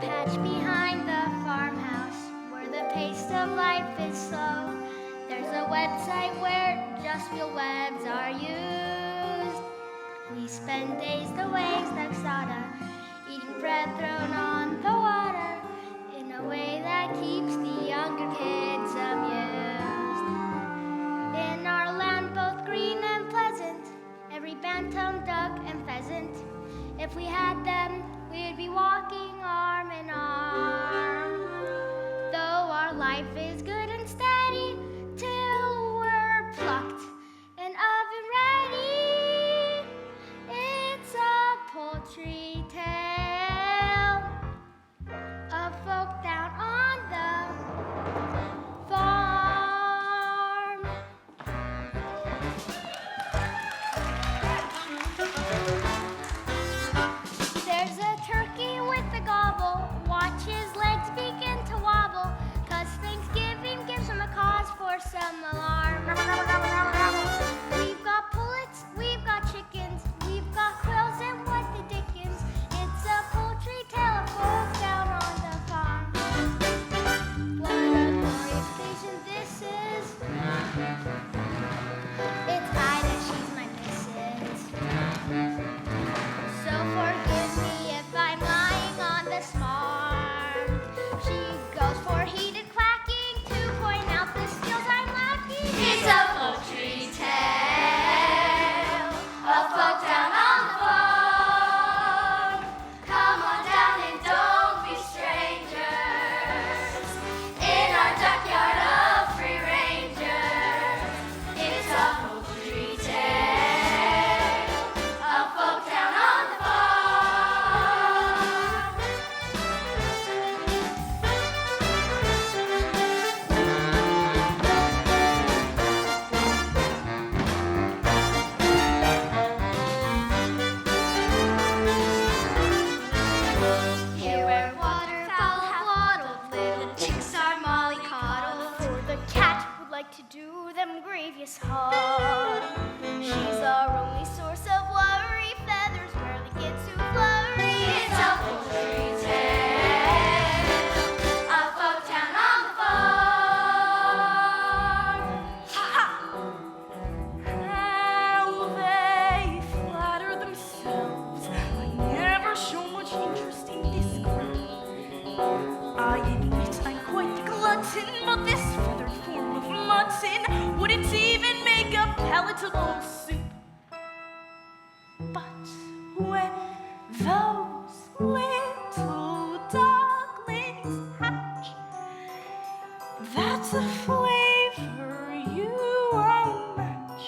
patch behind the farmhouse, where the pace of life is slow. There's a website where just real webs are used. We spend days the waves next Sada, eating bread thrown on the water, in a way that keeps the younger kids amused. In our land both green and pleasant, every bantam, duck, and pheasant, if we had them, we'd be walking arm in arm. Though our life is good and steady, till we're plucked and oven ready, it's a poultry tale of folk down on the farm. There's a turkey with a gobble, watch his legs begin to wobble, 'cause Thanksgiving gives him a cause for some alarm. We've got pullets, we've got chickens, we've got quails, and what the dickens, it's a poultry tale of folk down on the farm. What a glorious occasion this is, it's Ida, she's my missus. So forgive me if I'm lying on this farm. She goes for heated clacking to point out the skills I'm lacking. It's a poultry tale of folk down on the farm. Come on down and don't be strangers. In our duckyard of free rangers, it's a poultry tale of folk down on the farm. Here where waterfowl have waddled, little chicks are mollycoddled, for the cat would like to do them grievous harm. She's our only source of worry, feathers rarely get too flurry. It's a poultry tale of folk down on the farm. Ha! How they flatter themselves. I never show much interest in this group. I admit I'm quite the glutton, but this feathered form of mutton wouldn't even make a palatable soup. But when those little ducklings hatch, that's a flavor you won't match.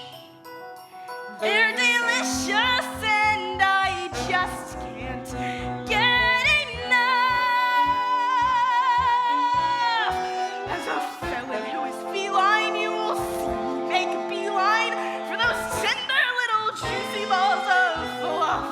They're delicious and I just can't get enough. As a fellow who is feline, you will see me make a beeline for those tender little juicy balls of fluff.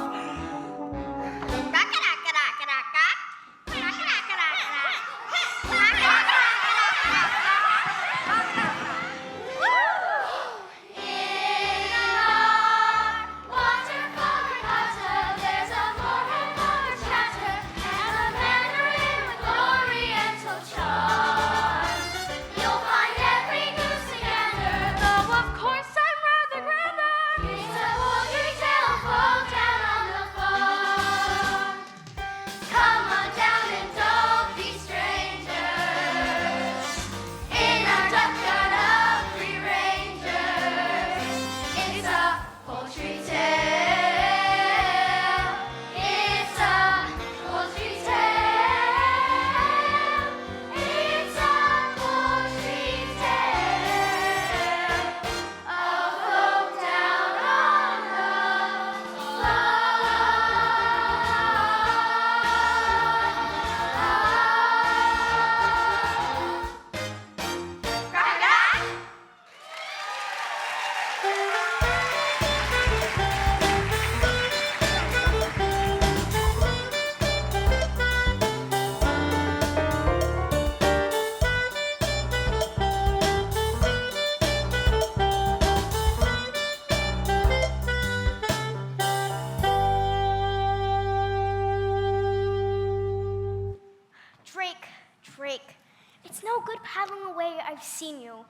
good paddling away, I've seen you.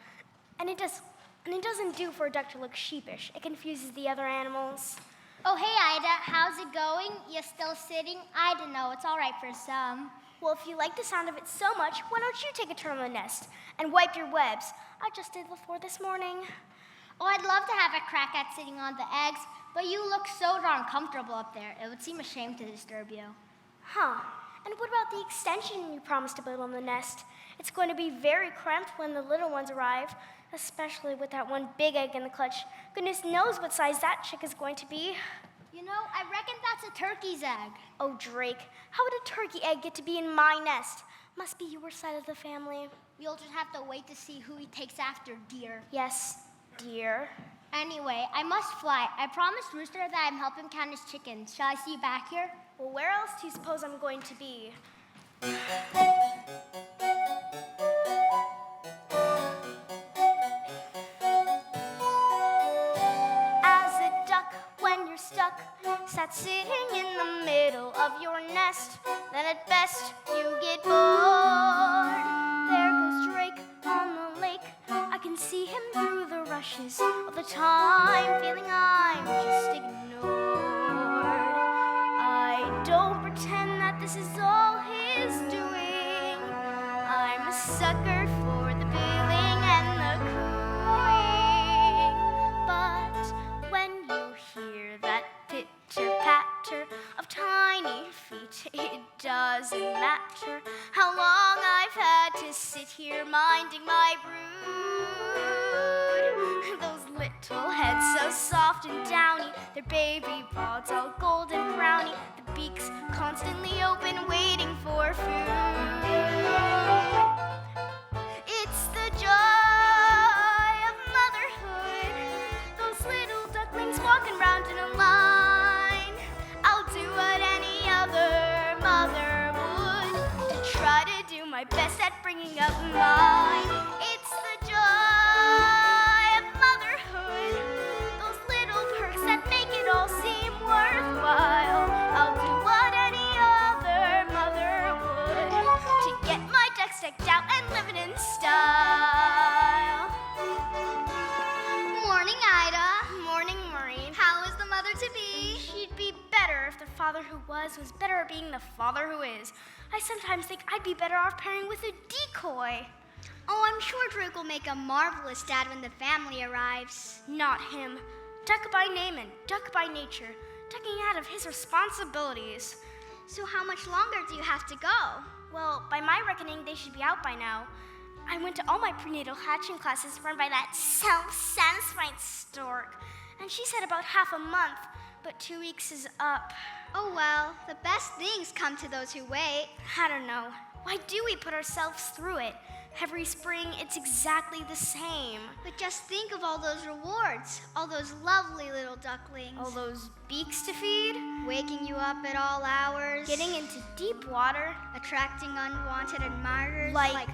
And it doesn't do for a duck to look sheepish. It confuses the other animals. Oh, hey, Ida. How's it going? You still sitting? I don't know. It's all right for some. Well, if you like the sound of it so much, why don't you take a turn on the nest and wipe your webs? I just did the floor this morning. Oh, I'd love to have a crack at sitting on the eggs, but you look so darn comfortable up there. It would seem a shame to disturb you. Huh. And what about the extension you promised to build on the nest? It's going to be very cramped when the little ones arrive, especially with that one big egg in the clutch. Goodness knows what size that chick is going to be. You know, I reckon that's a turkey's egg. Oh, Drake, how would a turkey egg get to be in my nest? Must be your side of the family. You'll just have to wait to see who he takes after, dear. Yes, dear. Anyway, I must fly. I promised Rooster that I'm helping count his chickens. Shall I see you back here? Well, where else do you suppose I'm going to be? As a duck, when you're stuck, sat sitting in the middle of your nest, then at best you get bored. There goes Drake on the lake. I can see him through the rushes all the time, feeling I'm just ignored. I don't pretend that this is all his doing. I'm a sucker for the billing and the cooing. But when you hear that pitter-patter of tiny feet, it doesn't matter how long I've had to sit here minding my brood. Those little heads so soft and downy, their baby pods all golden browny, the beaks constantly open waiting for food. It's the joy of motherhood, those little ducklings walking round in a line. I'll do what any other mother would to try to do my best at bringing up mine. It's the joy of motherhood, those little perks that make it all seem worthwhile. I'll do what any other mother would to get my ducks decked out and living in style. Morning, Ida. Morning, Maureen. How is the mother to be? She'd be better if the father who was better at being the father who is. I sometimes think I'd be better off pairing with a decoy. Oh, I'm sure Drake will make a marvelous dad when the family arrives. Not him. Duck by name and duck by nature. Ducking out of his responsibilities. So how much longer do you have to go? Well, by my reckoning, they should be out by now. I went to all my prenatal hatching classes run by that self-satisfied stork, and she said about half a month, but 2 weeks is up. Oh, well, the best things come to those who wait. I don't know. Why do we put ourselves through it? Every spring, it's exactly the same. But just think of all those rewards, all those lovely little ducklings. All those beaks to feed, Waking you up at all hours. getting into deep water, Attracting unwanted admirers. like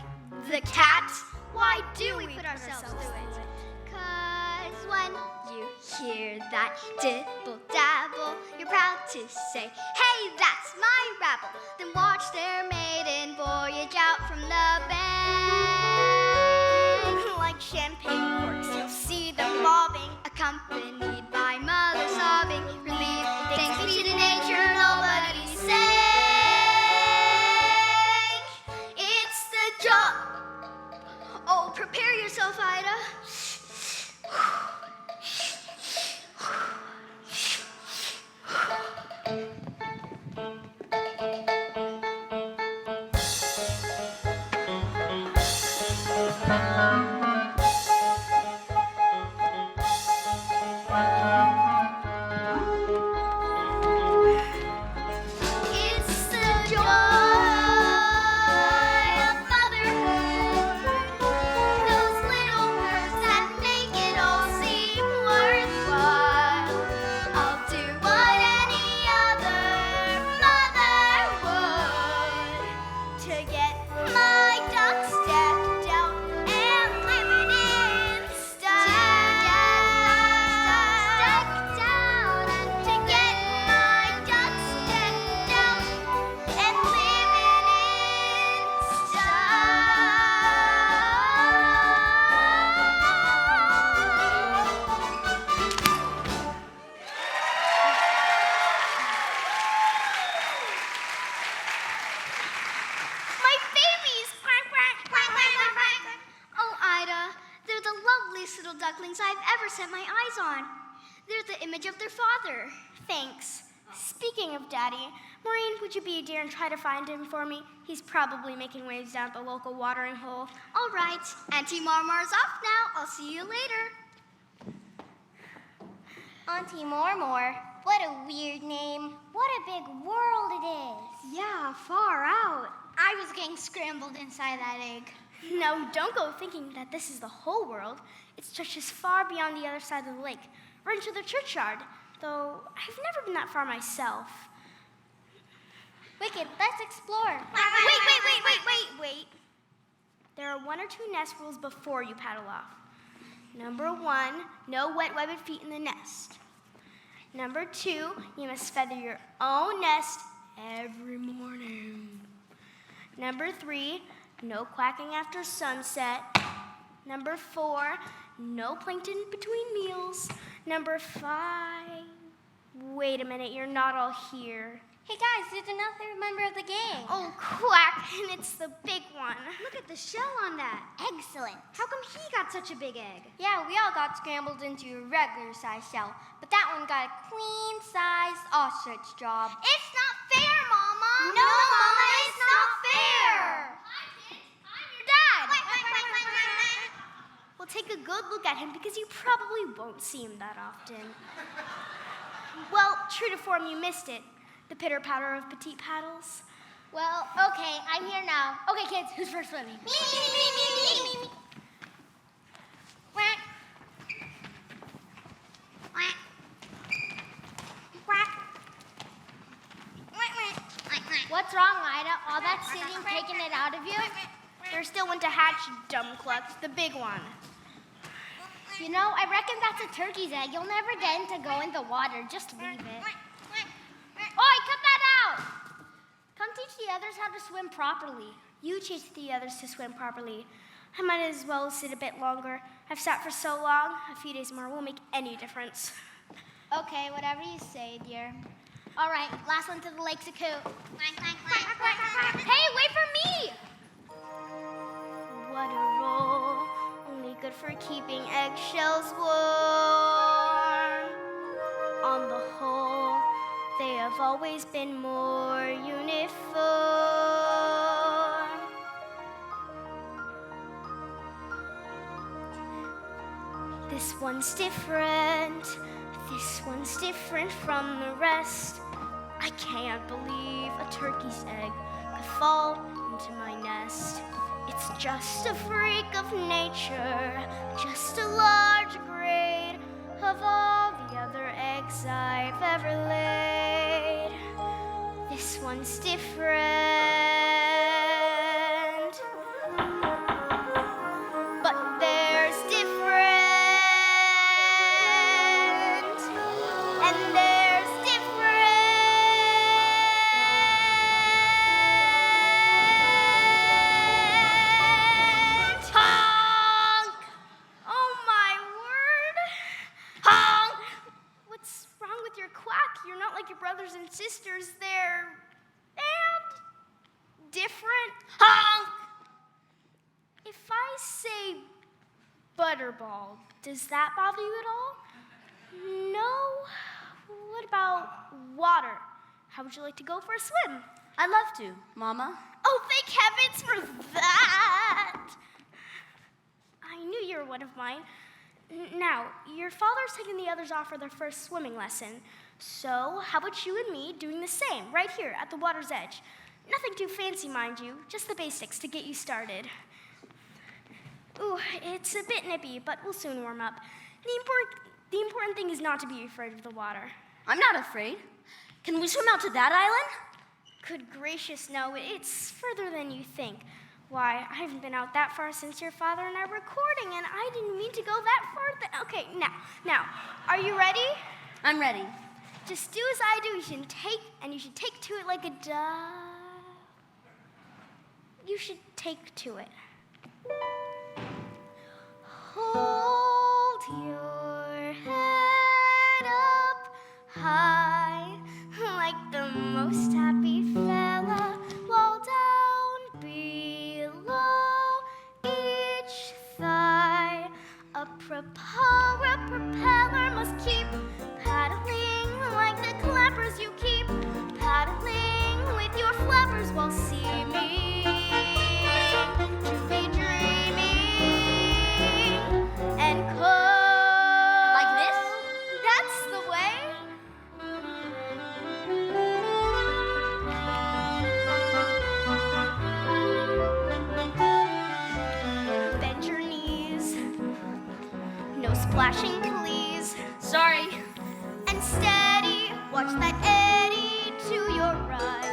the cat. Why do we put ourselves through it? 'Cause when you hear that dibble-dabble, you're proud to say, hey, that's my rabble. Then watch their maiden voyage out from the bank. like champagne corks, you'll see them bobbing. Accompanied by mother sobbing, relieved, thanks be to nature, nobody's sank. It's the job. Oh, prepare yourself, Ida. ones I've ever set my eyes on. They're the image of their father. Thanks. Speaking of Daddy, Maureen, would you be a dear and try to find him for me? He's probably making waves down at the local watering hole. All right, Auntie Marmar's off now. I'll see you later. Auntie Mormor, what a weird name. What a big world it is. Yeah, far out. I was getting scrambled inside that egg. No, don't go thinking that this is the whole world. It stretches far beyond the other side of the lake, right into the churchyard, though I've never been that far myself. Wicked, let's explore. Wait. There are 1 or 2 nest rules before you paddle off. Number 1, no wet webbed feet in the nest. Number 2, you must feather your own nest every morning. Number 3, no quacking after sunset. Number 4, no plankton between meals. Number 5, wait a minute, you're not all here. Hey guys, there's another member of the gang. Oh, quack, and it's the big one. Look at the shell on that. Excellent. How come he got such a big egg? Yeah, we all got scrambled into a regular size shell, but that one got a queen-sized ostrich job. It's not fair, Mama. No, Mama, it's not fair. Hi, kids. I'm your dad. Wait. Well, take a good look at him because you probably won't see him that often. Well, true to form, you missed it. The pitter-patter of petite paddles. Well, okay, I'm here now. Okay, kids, who's first swimming? Me. Quack. Quack. What's wrong, Ida? All that sitting taking it out of you? There's still one to hatch, you dumb klutz, the big one. You know, I reckon that's a turkey's egg. You'll never get him to go in the water. Just leave it. Oi, cut that out! Come teach the others how to swim properly. You teach the others to swim properly. I might as well sit a bit longer. I've sat for so long, a few days more won't make any difference. Okay, whatever you say, dear. All right, last one to the lake Saku. Hey, wait for me! What a roll, only good for keeping eggshells warm. On the whole, they have always been more uniform. This one's different from the rest. I can't believe a turkey's egg could fall into my nest. It's just a freak of nature, just a large grade of all the other eggs I've ever laid. This one's different, but there's different, and there's different. Honk! Oh my word! Honk! What's wrong with your quack? You're not like your brothers and sisters. They're different. Honk! If I say butterball, does that bother you at all? No? What about water? How would you like to go for a swim? I'd love to, Mama. Oh, thank heavens for that! I knew you were one of mine. Now, your father's taking the others off for their first swimming lesson. So, how about you and me doing the same, right here at the water's edge? Nothing too fancy, mind you, just the basics to get you started. Ooh, it's a bit nippy, but we'll soon warm up. The important thing is not to be afraid of the water. I'm not afraid. Can we swim out to that island? Good gracious, no, it's further than you think. Why, I haven't been out that far since your father and I were recording, and I didn't mean to go that far. Okay, now, are you ready? I'm ready. Just do as I do. You should take to it like a dove. You should take to it. Hold your head up high, like the most happy fella, while down below each thigh, a propos. flappers while seeming to be dreaming and cold. Like this? That's the way. Bend your knees. No splashing, please. Sorry. And steady, watch that eddy to your right.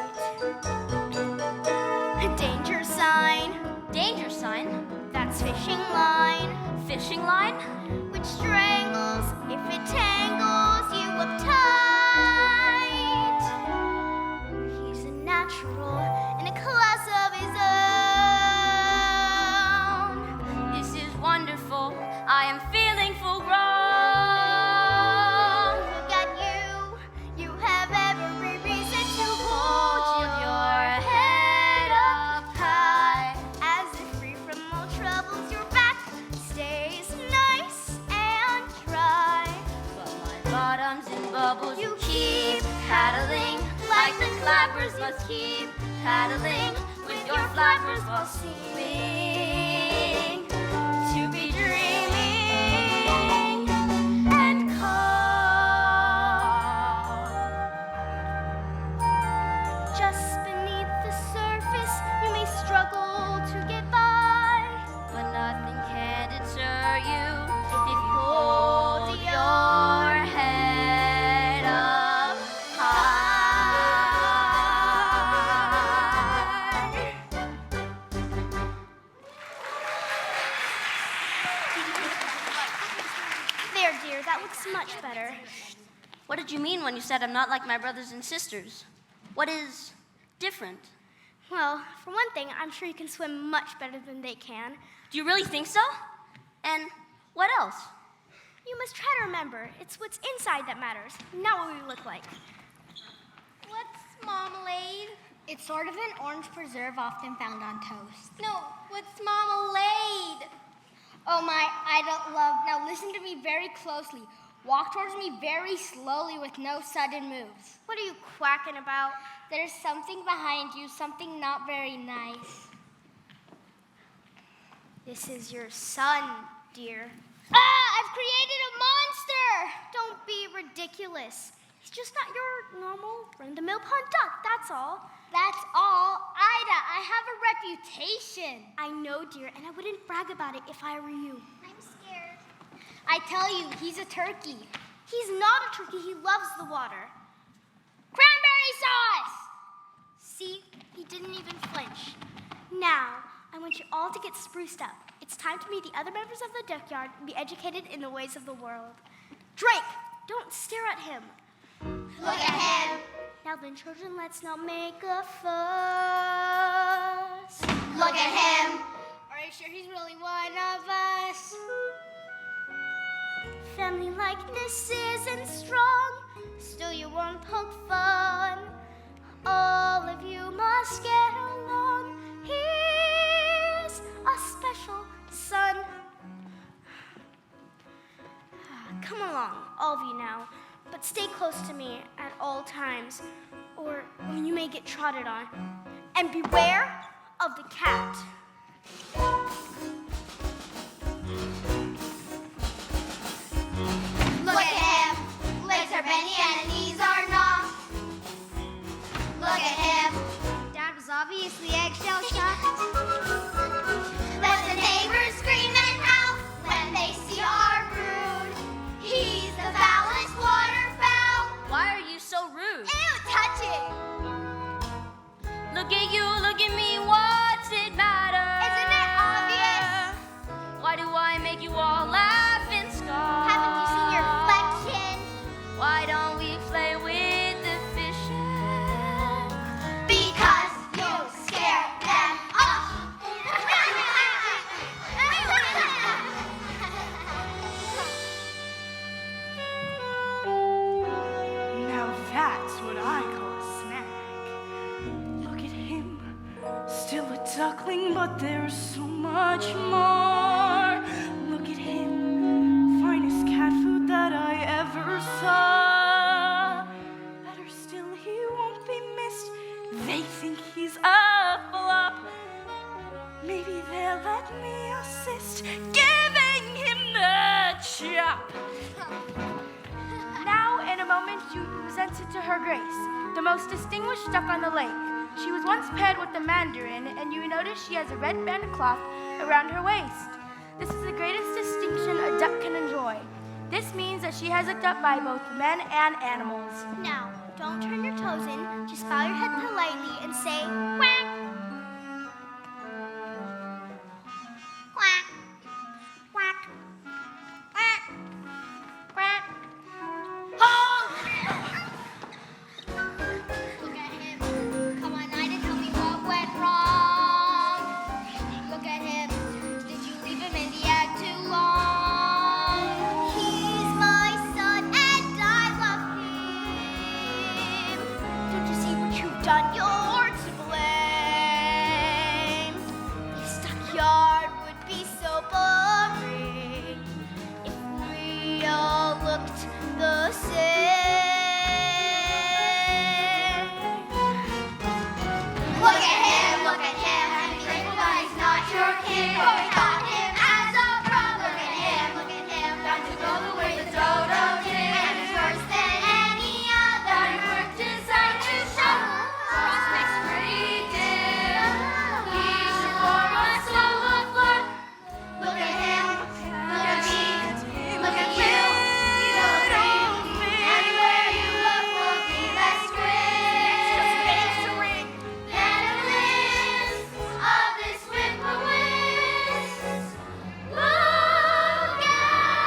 Danger sign, Danger sign. that's fishing line, Fishing line? which strangles if it tangles you up tight. He's a natural in a class of his own. This is wonderful. I am feeling full grown. Look at you, you have every reason to hold your head up high. As if free from all troubles, your back stays nice and dry. But my bottom's in bubbles. You keep Paddling like the clappers must keep paddling with your flappers while seeming to be dreaming and cold. just beneath the surface, you may struggle to get by. But nothing can deter you if you hold your head up high. There, dear, that looks much better. What did you mean when you said I'm not like my brothers and sisters? What is different? Well, for one thing, I'm sure you can swim much better than they can. Do you really think so? And what else? You must try to remember, it's what's inside that matters, not what we look like. What's marmalade? It's sort of an orange preserve often found on toast. No, what's marmalade? Oh my, I don't love. Now listen to me very closely. Walk towards me very slowly with no sudden moves. What are you quacking about? There's something behind you, something not very nice. This is your son, dear. I've created a monster! Don't be ridiculous. He's just not your normal run-of-the-mill pond duck, that's all. That's all. Ida, I have a reputation. I know, dear, and I wouldn't brag about it if I were you. I'm scared. I tell you, he's a turkey. He's not a turkey, he loves the water. Cranberry sauce! See, he didn't even flinch. Now, I want you all to get spruced up. It's time to meet the other members of the duckyard and be educated in the ways of the world. Drake, don't stare at him. Look at him. Now then, children, let's not make a fuss. Look at him. Are you sure he's really one of us? Family likeness isn't strong, still you won't poke fun. All of you must get along. Here's a special son. Come along, all of you now, but stay close to me at all times, or you may get trotted on. And beware of the cat. Look at him. Legs are bendy and his knees are not. Look at him. Dad was obviously eggshell shocked. Let the neighbors scream and howl when they see our brood. He's the foulest waterfowl. Why are you so rude? Ew, touching. Look at you, look at me, what's it matter? Isn't it obvious? Why do I make you all laugh and scoff? Haven't you seen your reflection? Why don't we play with the fishes? Because you scare them off. Now that's what I call a snack. Look at him, still a duckling, but there's so much more. Look at him, finest cat food that I ever saw. Better still, he won't be missed. They think he's a up. Now, in a moment, you presented to her Grace, the most distinguished duck on the lake. She was once paired with the mandarin, and you notice she has a red band of cloth around her waist. This is the greatest distinction a duck can enjoy. This means that she has looked up by both men and animals. Now, don't turn your toes in. Just bow your head politely and say, quack. Quack. Quack. Quack. Quack. Honk! Look at him. Come on, Ida, tell me what went wrong. Look at him. Did you leave him in the egg too long? He's my son and I love him. Don't you see what you've done? You're to blame. This stockyard would be so boring if we all looked the same. Look at him, and be grateful that he's not your king. Or we got him as a brother. Look at him, bound to go the way the dodo did. And he's worse than any other. He worked inside to show prospects pretty dim. He should pour us all the floor. Look at him, look at me, look at you. You look green, and where you look will be less grim than a glimpse of this whippoorwill. Look at him.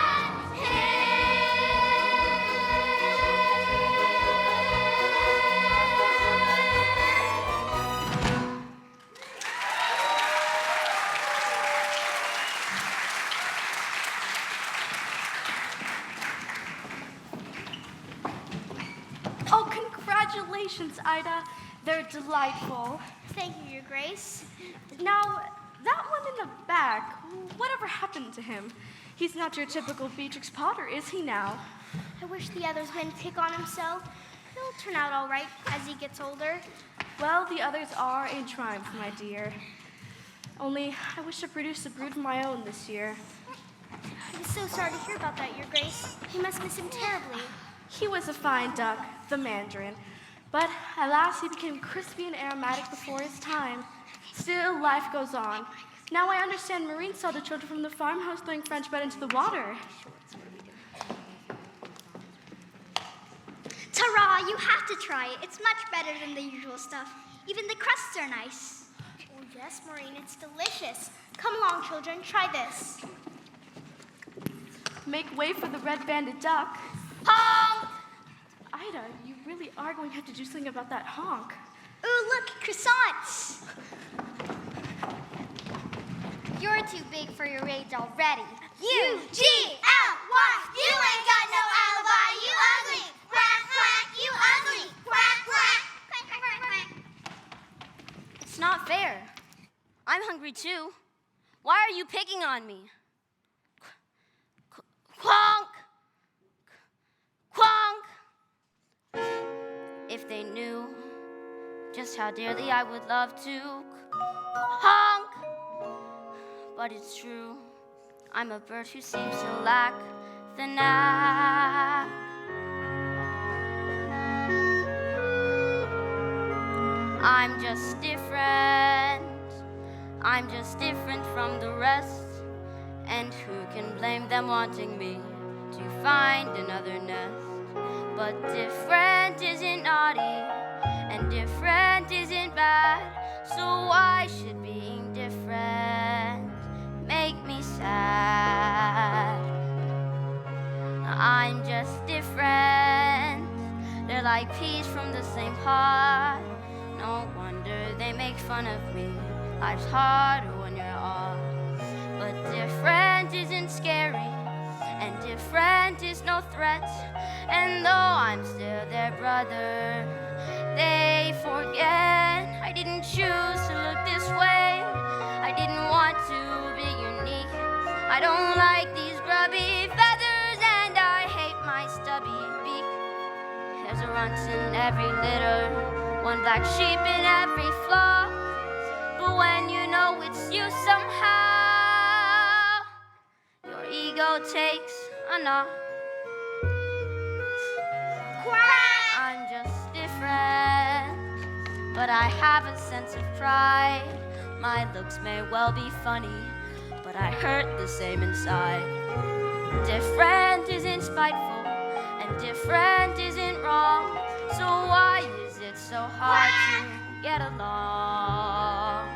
Oh, congratulations, Ida. They're delightful. Thank you, Your Grace. Now, that one in the back, whatever happened to him? He's not your typical Beatrix Potter, is he now? I wish the others wouldn't pick on him so. He'll turn out all right as he gets older. Well, the others are a triumph, my dear. Only, I wish to produce a brood of my own this year. I'm so sorry to hear about that, Your Grace. You must miss him terribly. He was a fine duck, the mandarin. But alas, he became crispy and aromatic before his time. Still, life goes on. Now I understand Maureen saw the children from the farmhouse throwing French bread into the water. Ta-ra, you have to try it. It's much better than the usual stuff. Even the crusts are nice. Oh, yes, Maureen, it's delicious. Come along, children, try this. Make way for the red-banded duck. Honk! Ida, you really are going to have to do something about that honk. Ooh, look, croissants. You're too big for your age already. U-G-L-Y! You ain't got no alibi, you ugly! Quack, quack, you ugly! Quack, quack! Quack, quack, quack, quack. It's not fair. I'm hungry too. Why are you picking on me? Quonk! Quonk! If they knew just how dearly I would love to honk. But it's true, I'm a bird who seems to lack the knack. I'm just different. I'm just different from the rest. And who can blame them wanting me to find another nest? But different isn't naughty, and different isn't bad. So why should being different make me sad? I'm just different. They're like peas from the same pot. No wonder they make fun of me. Life's harder when you're odd. But different isn't scary, and different is no threat. And though I'm still their brother, they forget I didn't choose to look this way. I didn't want to be unique. I don't like these grubby feathers, and I hate my stubby beak. There's a runt in every litter, one black sheep in every flock. But when you know it's you somehow, your ego takes no. Quack! I'm just different, but I have a sense of pride. My looks may well be funny, but I hurt the same inside. Different isn't spiteful, and different isn't wrong. So why is it so hard to get along?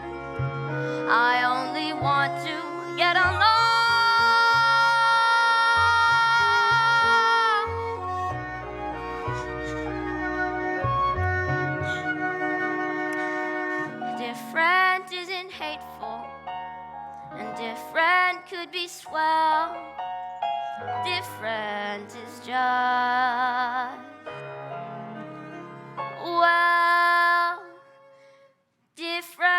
I only want to get along. Different isn't hateful, and different could be swell. Different is just, well, different.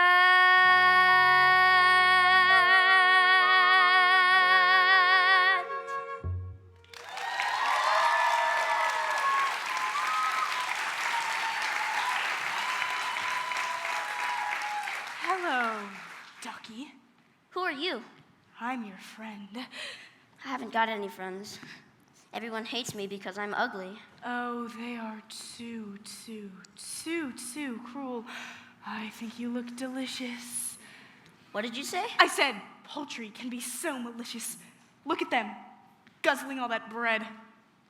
Hello, Ducky. Who are you? I'm your friend. I haven't got any friends. Everyone hates me because I'm ugly. Oh, they are too cruel. I think you look delicious. What did you say? I said poultry can be so malicious. Look at them, guzzling all that bread.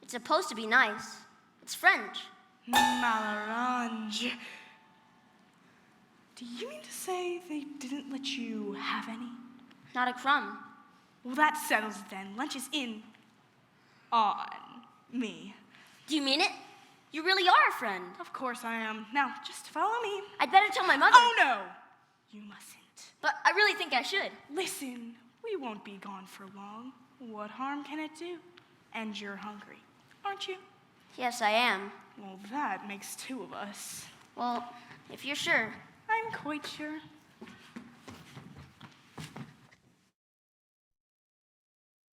It's supposed to be nice. It's French. Malarange. Do you mean to say they didn't let you have any? Not a crumb. Well, that settles it then. Lunch is in on me. Do you mean it? You really are a friend. Of course I am. Now, just follow me. I'd better tell my mother. Oh, no! You mustn't. But I really think I should. Listen, we won't be gone for long. What harm can it do? And you're hungry, aren't you? Yes, I am. Well, that makes two of us. Well, if you're sure. I'm quite sure.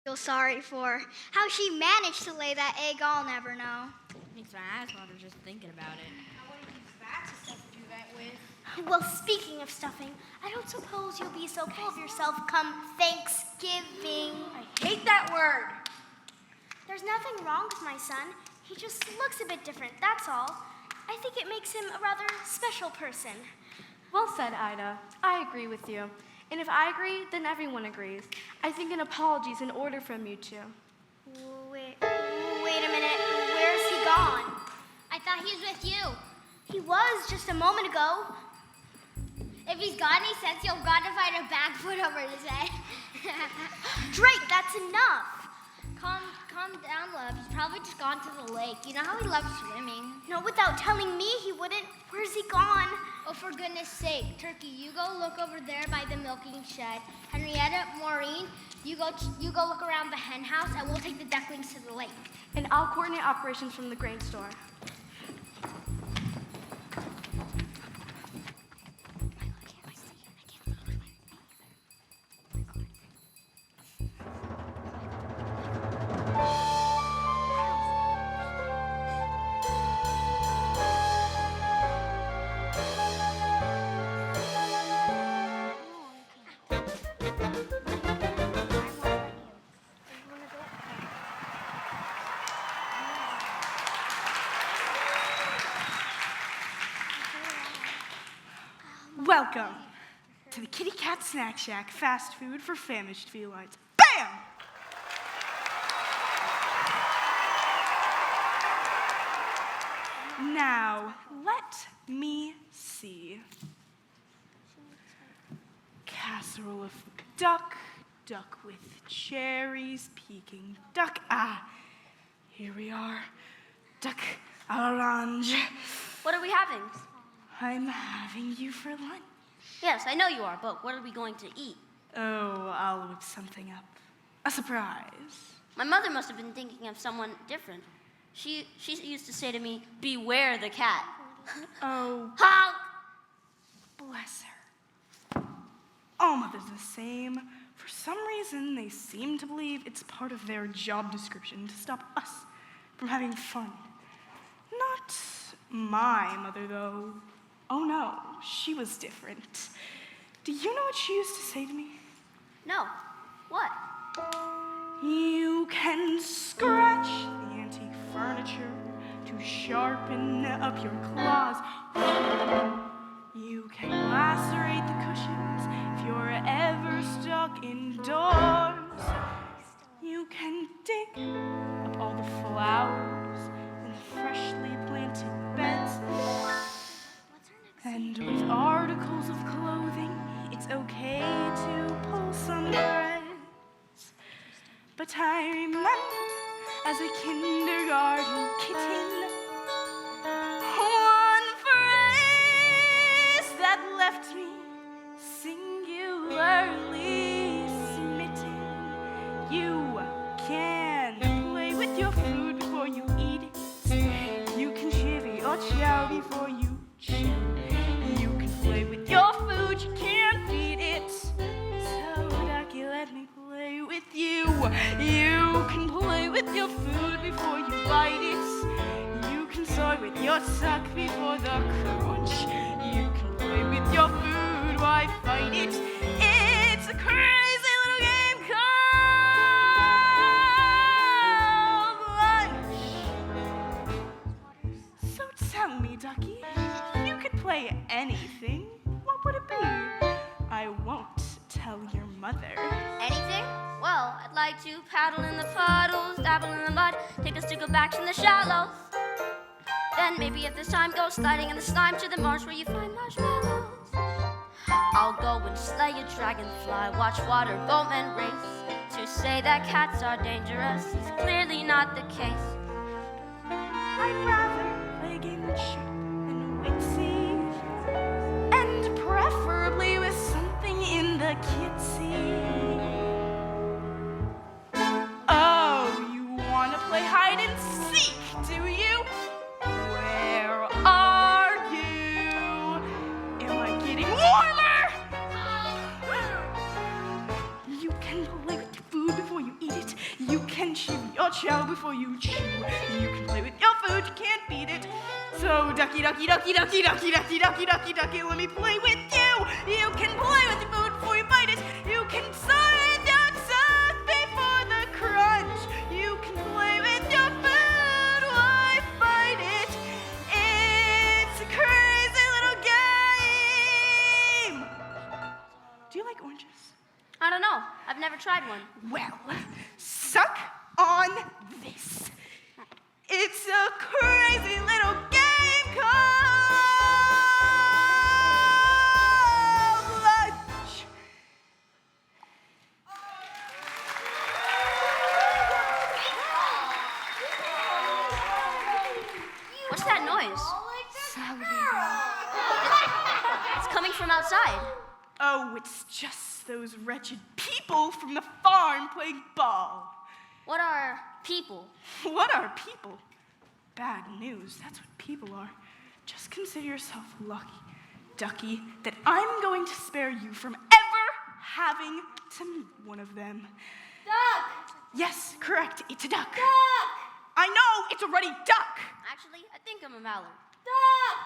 Feel sorry for how she managed to lay that egg. I'll never know. Makes my ass water just thinking about it. I want to use that to stuff do that with. Well, speaking of stuffing, I don't suppose you'll be so full of yourself come Thanksgiving. I hate that word. There's nothing wrong with my son. He just looks a bit different, that's all. I think it makes him a rather special person. Well said, Ida. I agree with you. And if I agree, then everyone agrees. I think an apology is in order from you two. Wait a minute. Where's he gone? I thought he was with you. He was just a moment ago. If he's got any sense, you've got to find a bag put over his head. Drake, that's enough. Calm down, love. He's probably just gone to the lake. You know how he loves swimming. No, without telling me he wouldn't. Where's he gone? Oh, for goodness sake, Turkey, you go look over there by the milking shed. Henrietta, Maureen, you go look around the hen house, and we'll take the ducklings to the lake. And I'll coordinate operations from the grain store. Welcome to the Kitty Cat Snack Shack, fast food for famished felines. Bam! Now, let me see. Casserole of duck, duck with cherries, Peking duck. Ah, here we are. Duck à l'orange. What are we having? I'm having you for lunch. Yes, I know you are, but what are we going to eat? Oh, I'll whip something up. A surprise. My mother must have been thinking of someone different. She used to say to me, "Beware the cat." Oh, Honk! bless her. All mothers are the same. For some reason, they seem to believe it's part of their job description to stop us from having fun. Not my mother, though. Oh no, she was different. Do you know what she used to say to me? No. What? You can scratch the antique furniture to sharpen up your claws. You can lacerate the cushions if you're ever stuck indoors. You can dig up all the flowers in the freshly planted beds. And with articles of clothing, it's okay to pull some threads. But I remember as a kindergarten kitten, one phrase that left me singularly smitten. You can play with your food before you eat it. You can chivvy or chow before you chew. You can play with your food, you can't feed it. So, Ducky, let me play with you. You can play with your food before you bite it. You can soy with your suck before the crunch. You can play with your food, why fight it? It's a crazy little game called lunch. So tell me, Ducky, if you could play anything, what would it be? I won't tell your mother. Anything? Well, I'd like to paddle in the puddles, dabble in the mud, take a stick of back in the shallows. Then maybe if this time go sliding in the slime to the marsh where you find marshmallows. I'll go and slay a dragonfly, watch water boatmen race. To say that cats are dangerous is clearly not the case. I'd rather play a game that's sharp and witsy, and preferably with something in the kitsy. Oh, you wanna play hide and seek, do you? Where are you? Am I getting warmer? You can play with your food before you eat it. You can chew your chow before you chew. You can play with your food, you can't beat it. So ducky, ducky, ducky, ducky, ducky, ducky, ducky, ducky, ducky, let me play with you. You can play with your food before you bite it. You can soy with your suck before the crunch. You can play with your food, why fight it? It's a crazy little game. Do you like oranges? I don't know. I've never tried one. Well, suck on this. It's a crazy little game called lunch. What's that noise? It's coming from outside. Oh, it's just those wretched people from the farm playing ball. What are people? What are people? Bad news, that's what people are. Just consider yourself lucky, Ducky, that I'm going to spare you from ever having to meet one of them. Duck! Yes, correct, it's a duck. Duck! I know, it's a ruddy duck. Actually, I think I'm a mallard. Duck!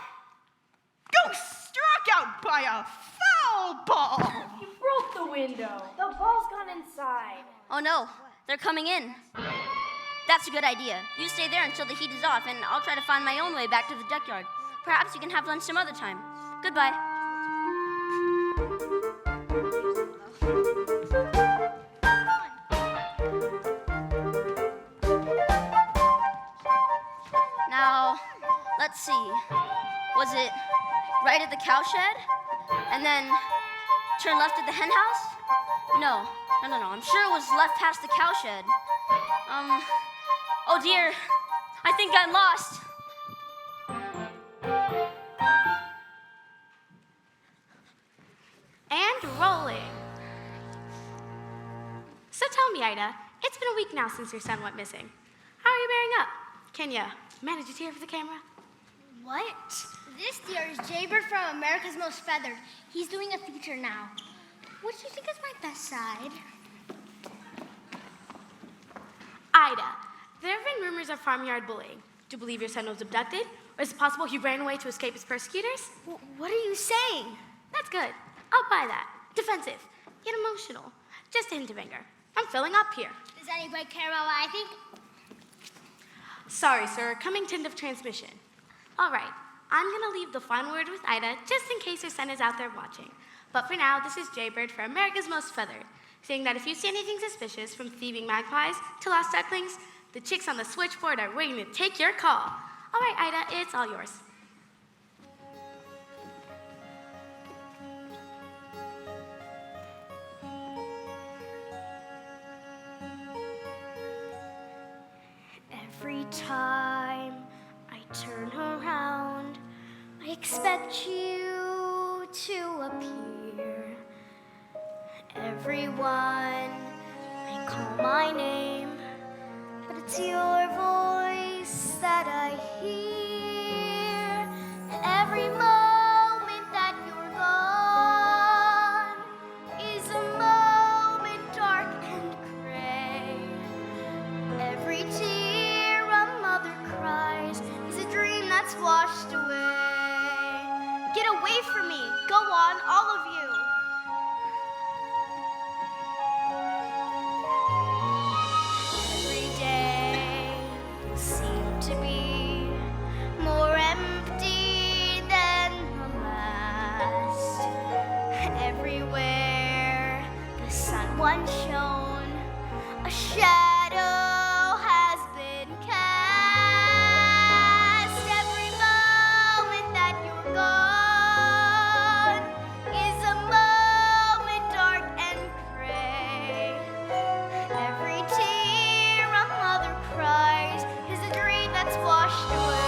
Go struck out by a foul ball. You broke the window. The ball's gone inside. Oh no, they're coming in. That's a good idea. You stay there until the heat is off, and I'll try to find my own way back to the duckyard. Perhaps you can have lunch some other time. Goodbye. Now, let's see. Was it right at the cowshed? And then turn left at the hen house? No. I'm sure it was left past the cowshed. Oh dear. I think I'm lost. And rolling. So tell me, Ida, it's been a week now since your son went missing. How are you bearing up? Can you manage a tear for the camera? What? This deer is Jaybird from America's Most Feathered. He's doing a feature now. What do you think is my best side? Ida, there have been rumors of farmyard bullying. Do you believe your son was abducted? Or is it possible he ran away to escape his persecutors? What are you saying? That's good. I'll buy that. Defensive, yet emotional. Just a hint of anger. I'm filling up here. Does anybody care about what I think? Sorry, sir. Coming to end of transmission. All right. I'm going to leave the final word with Ida, just in case her son is out there watching. But for now, this is Jaybird for America's Most Feathered, saying that if you see anything suspicious, from thieving magpies to lost ducklings, the chicks on the switchboard are waiting to take your call. All right, Ida, it's all yours. Every time I turn around, I expect you to appear. Everyone may call my name, but it's your voice that I hear. Every moment that you're gone is a moment dark and gray. Every tear a mother cries is a dream that's washed away. Get away from me. Go on, all of you. Every day seemed to be more empty than the last. Everywhere the sun once shone, a shadow has been cast. Every moment that you're gone is a moment dark and gray. Every tear a mother cries is a dream that's washed away.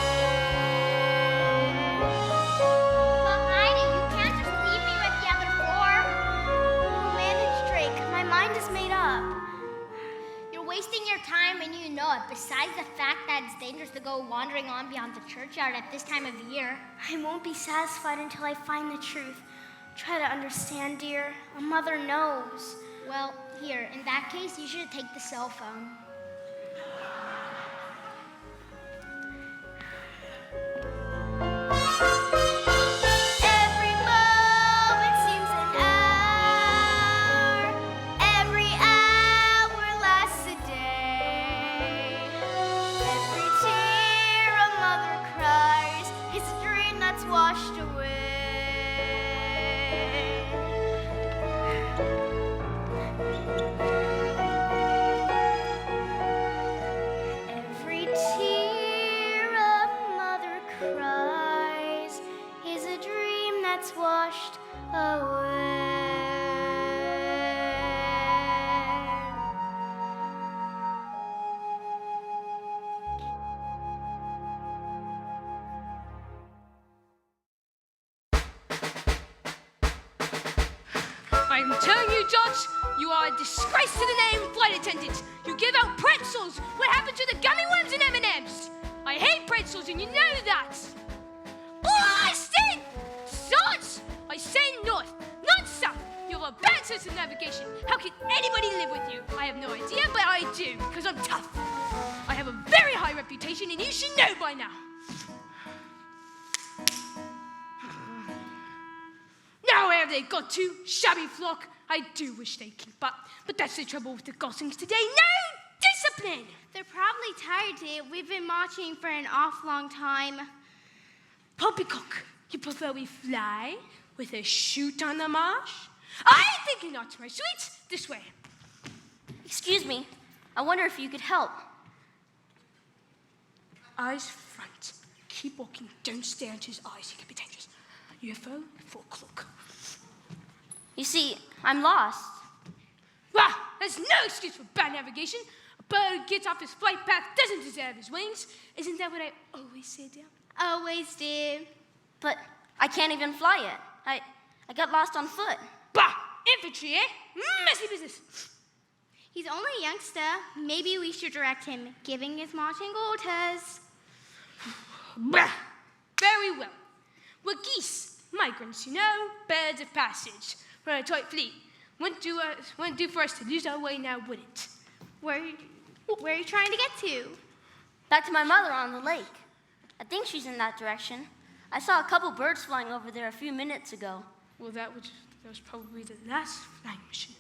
But Ida, you can't just leave me with the other four. Oh, manage, Drake. My mind is made up. You're wasting your time and you know it. Besides the fact that it's dangerous to go wandering on beyond the churchyard at this time of year. I won't be satisfied until I find the truth. Try to understand, dear. A mother knows. Well, here, in that case, you should take the cell phone. Every moment seems an hour. Every hour lasts a day. Every tear a mother cries is a dream that's washed away. Every tear a mother cries is a dream that's washed away. I'm telling you, Josh, you are a disgrace to the name flight attendant. You give out pretzels. What happened to the gummy worms and M&Ms? I hate pretzels, and you know that. Blasted! Such! I say north, not south. You have a bad sense of navigation. How can anybody live with you? I have no idea, but I do, because I'm tough. I have a very high reputation, and you should know by now. Now where have they got to? Shabby flock. I do wish they'd keep up, but that's the trouble with the Goslings today. No discipline! They're probably tired today. We've been marching for an awful long time. Poppycock, you prefer we fly with a chute on the marsh? I think you're not, my sweet. This way. Excuse me. I wonder if you could help. Eyes front. Keep walking. Don't stare into his eyes. He could be dangerous. UFO, 4 o'clock. You see, I'm lost. Well, there's no excuse for bad navigation. A bird gets off his flight path doesn't deserve his wings. Isn't that what I always say, dear? Always do. But I can't even fly yet. I got lost on foot. Bah! Infantry, eh? Messy business. He's only a youngster. Maybe we should direct him, giving his marching orders. Bah! Very well. We're geese, migrants, you know, birds of passage. We're a tight fleet. Wouldn't do for us to lose our way now, would it? Where are you trying to get to? Back to my mother on the lake. I think she's in that direction. I saw a couple birds flying over there a few minutes ago. Well, that would That was probably the last flying machine.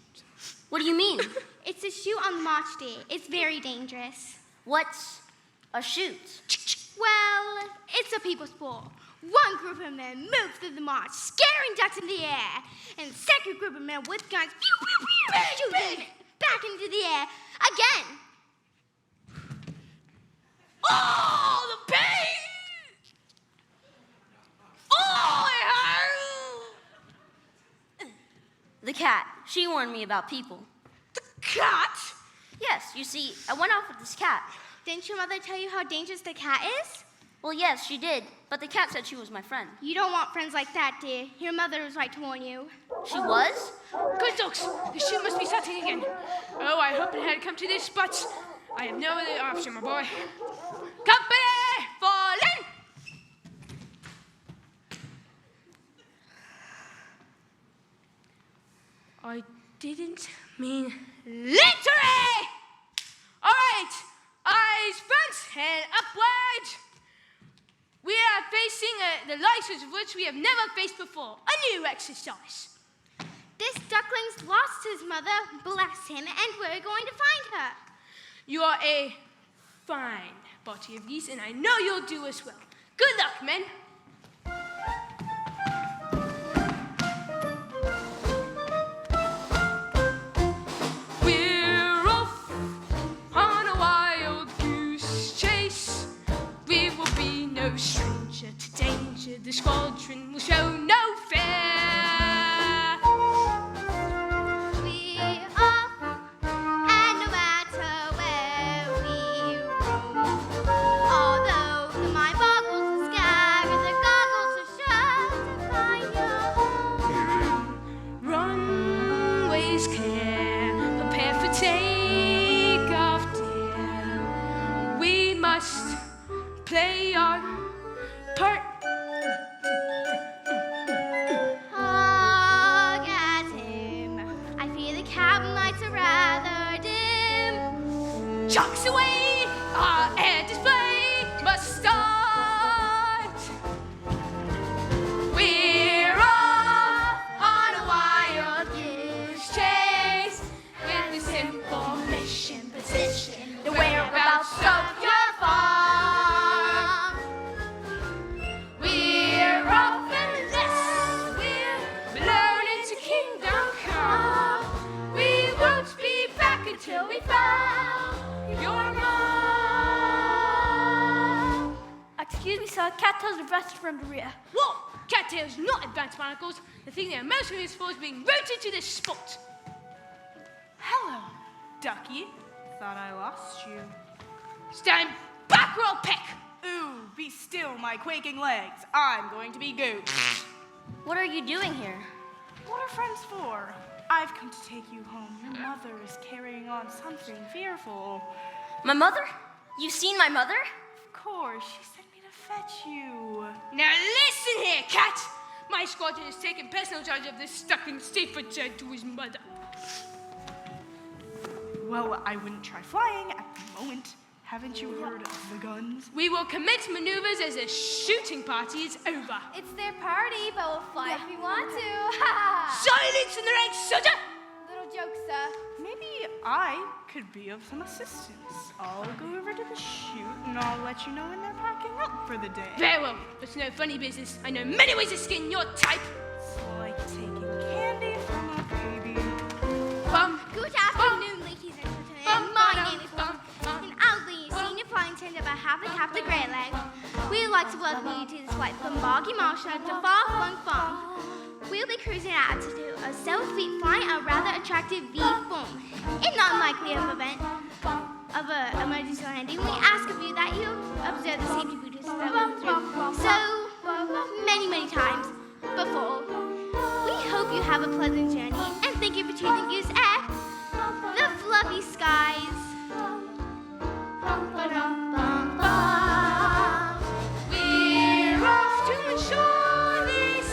What do you mean? It's a shoot on the march day. It's very dangerous. What's a shoot? Well, it's a people sport. One group of men move through the march, scaring ducks in the air, and the second group of men with guns pew, pew, pew, shoot them back into the air again. Oh, the pain! Oh, it hurts! The cat. She warned me about people. The cat? Yes, you see, I went off with this cat. Didn't your mother tell you how dangerous the cat is? Well, yes, she did, but the cat said she was my friend. You don't want friends like that, dear. Your mother was right to warn you. She was? Good dogs, the shoot must be starting again. Oh, I hope it had come to this, but I have no other option, my boy. Company, fall in! I didn't mean literally! All right, eyes front and upward. We are facing the likes of which we have never faced before. A new exercise. This duckling's lost his mother, bless him, and we're going to find her. You are a fine body of geese, and I know you'll do as well. Good luck, men. We're off on a wild goose chase. We will be no stranger to danger. The squadron will show no fear. We're off, and no matter where we roam, although the mind boggles the sky and the goggles are shut to find your home. Runways clear, prepare for takeoff, dear. We must play our part. Hug at him. I fear the cabin lights are rather dim. Chucks away, our air display must start. We're off on a wild goose chase with a simple mission, position the whereabouts of your farm. We're off and this we're learning to kingdom come. We won't be back until we found your mom. Excuse me, sir. Cattails are vested from the rear. Whoa! Cattails, not advanced barnacles. The thing they're most famous for is being rooted to this spot. Hello, Ducky. Thought I lost you. Stand back or I'll peck. Ooh, be still, my quaking legs. I'm going to be Goop. What are you doing here? What are friends for? I've come to take you home. Your mother is carrying on something fearful. My mother? You've seen my mother? Of course, she sent me to fetch you. Now listen here, cat. My squadron has taken personal charge of this stuck-in state returned to his mother. Well, I wouldn't try flying at the moment. Haven't you heard of the guns? We will commence maneuvers as the shooting party is over. It's their party, but we'll fly if we want to. Silence in the ranks, soldier! Little joke, sir. Maybe I could be of some assistance. I'll go over to the chute and I'll let you know when they're packing up for the day. Very well, but it's no funny business. I know many ways to skin your type. It's like taking candy from a baby. Bum, Good afternoon, ladies and gentlemen. My name is Bum, and I'll be your senior flight attendant about half the Captain Great Leg. We'd like to welcome you to this flight from Boggy Marsha to Far Flung Farm. We'll be cruising at altitude of 7 feet, flying a rather attractive V-form. In the unlikely event of an emergency landing, we ask of you that you observe the safety procedures that we've been through so many times before. We hope you have a pleasant journey, and thank you for choosing Goose Air, the fluffy skies. we're off to ensure this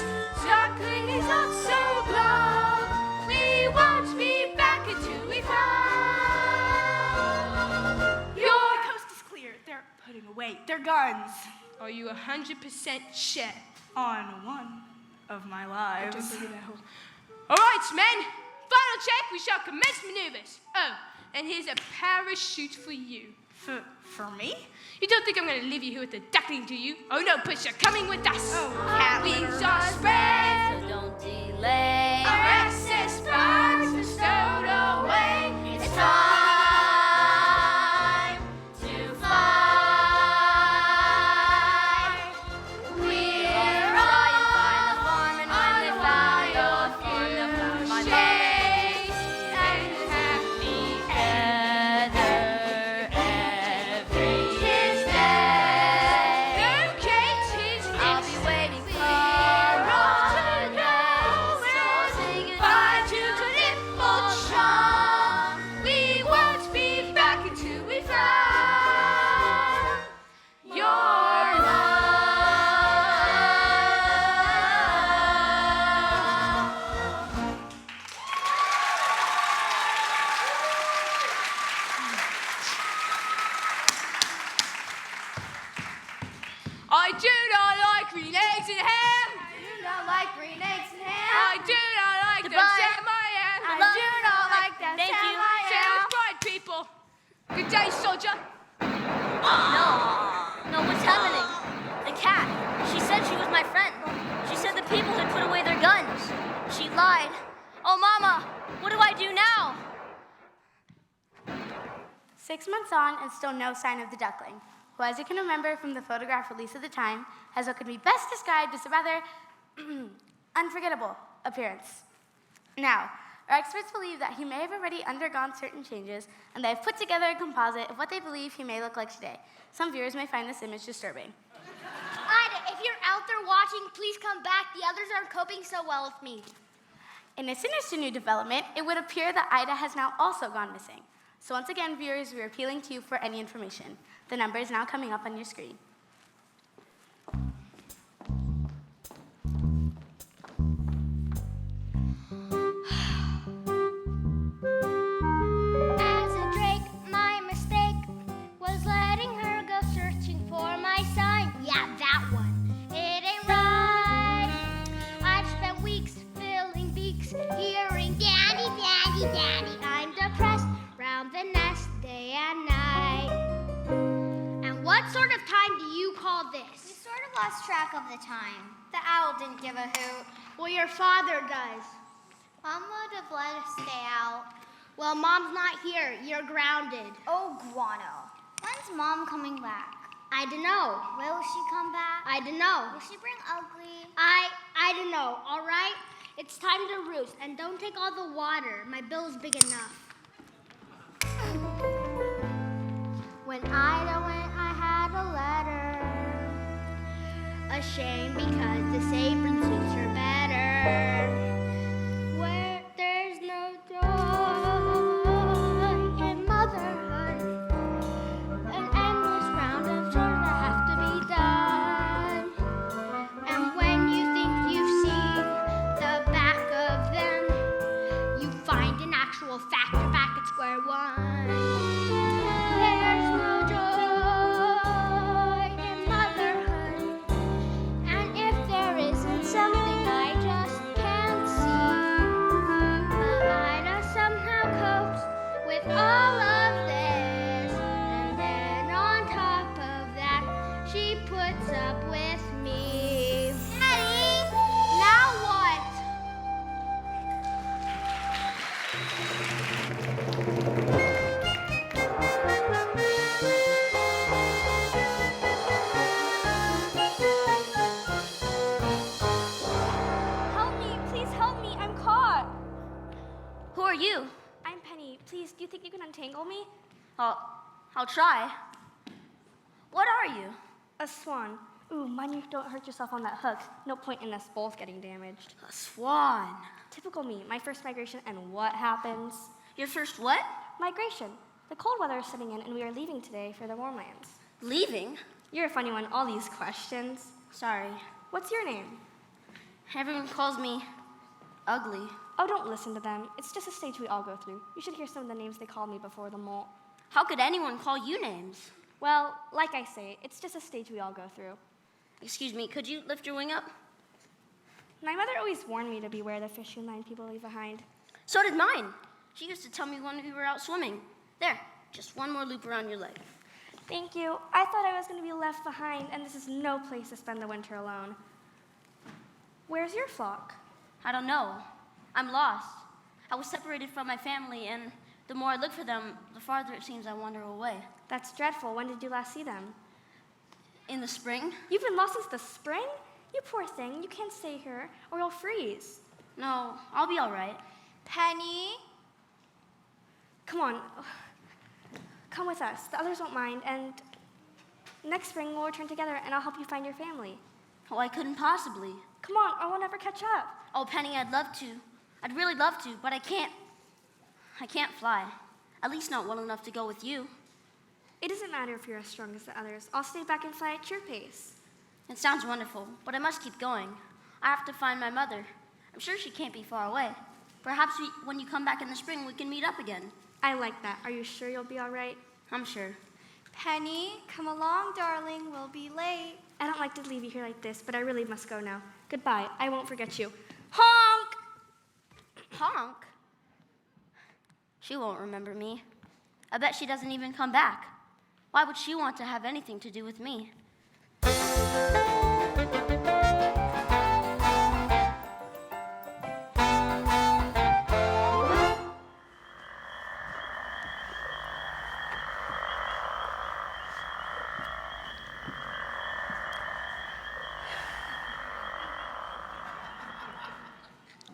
duckling is not so glum. We won't be back until we found your... The coast is clear. They're putting away their guns. Are you 100% sure? On one of my I don't lives. believe that whole... All right, men. Final check, we shall commence maneuvers. Oh, and here's a parachute for you. For me? You don't think I'm going to leave you here with the duckling, do you? Oh, no, puss, you're coming with us. Oh, Our wings are spread. So don't delay. Our access parts are stowed away. It's time to fly. We're on the farm, and when they find your farm, my Shades and happy together every Tuesday. Okay, tis I'll be waiting for us to know. So say goodbye to Clifford. We won't be back until we found your love. I do not like green eggs and ham. I do not like green eggs and ham. I do not like them, Goodbye. Sam, I am. I do not like them. Thank Sam, you. I Say it am. with pride, people. Good day, soldier. No, what's happening? The cat. She said she was my friend. She said the people had put away their guns. She lied. Oh, Mama, what do I do now? 6 months on, and still no sign of the duckling, who, as you can remember from the photograph released at the time, has what could be best described as a rather unforgettable appearance. Now, our experts believe that he may have already undergone certain changes, and they have put together a composite of what they believe he may look like today. Some viewers may find this image disturbing. Ida, if you're out there watching, please come back. The others aren't coping so well with me. In a sinister new development, it would appear that Ida has now also gone missing. So once again, viewers, we are appealing to you for any information. The number is now coming up on your screen. As a drake, my mistake was letting her go searching for my sign. Yeah, that one. It ain't right. I've spent weeks filling beaks, hearing Danny, Danny, Danny. I'm depressed, round the nest day and night. And what sort of time do you call We this? sort of lost track of the time. The owl didn't give a hoot. Well, your father does. Mom would have let us stay out. Well, Mom's not here. You're grounded. Oh, Guano. When's Mom coming back? I don't know. Will she come back? I don't know. Will she bring Ugly? I don't know, all right? It's time to roost, and don't take all the water. My bill's big enough. When Ida went, I had a letter. A shame because the apron suits her better. Where there's no joy in motherhood, an endless round of chores that have to be done. And when you think you've seen the back of them, you find in actual fact you're back at square one. There's no joy in motherhood, and if there isn't something I just can't see, but Ida somehow copes with all of this, and then on top of that, she puts up with me. Daddy, now what? Help me, please help me, I'm caught. Who are you? I'm Penny. Please, do you think you can untangle me? I'll try. What are you? A swan. Ooh, mind you don't hurt yourself on that hook. No point in us both getting damaged. A swan. Typical me, my first migration, and what happens? Your first what? Migration. The cold weather is setting in, and we are leaving today for the warm lands. Leaving? You're a funny one, all these questions. Sorry. What's your name? Everyone calls me ugly. Oh, don't listen to them. It's just a stage we all go through. You should hear some of the names they called me before the molt. How could anyone call you names? Well, like I say, it's just a stage we all go through. Excuse me, could you lift your wing up? My mother always warned me to beware the fishing line people leave behind. So did mine. She used to tell me when we were out swimming. There, just one more loop around your leg. Thank you. I thought I was going to be left behind, and this is no place to spend the winter alone. Where's your flock? I don't know. I'm lost. I was separated from my family, and the more I look for them, the farther it seems I wander away. That's dreadful. When did you last see them? In the spring? You've been lost since the spring? You poor thing. You can't stay here, or you'll freeze. No, I'll be all right. Penny? Come on. Come with us. The others won't mind, and next spring we'll return together, and I'll help you find your family. Oh, I couldn't possibly. Come on, or we'll never catch up. Oh, Penny, I'd love to. I'd really love to, but I can't. I can't fly. At least not well enough to go with you. It doesn't matter if you're as strong as the others. I'll stay back and fly at your pace. It sounds wonderful, but I must keep going. I have to find my mother. I'm sure she can't be far away. Perhaps when you come back in the spring, we can meet up again. I like that. Are you sure you'll be all right? I'm sure. Penny, come along, darling. We'll be late. I don't like to leave you here like this, but I really must go now. Goodbye. I won't forget you. Honk! Honk? She won't remember me. I bet she doesn't even come back. Why would she want to have anything to do with me?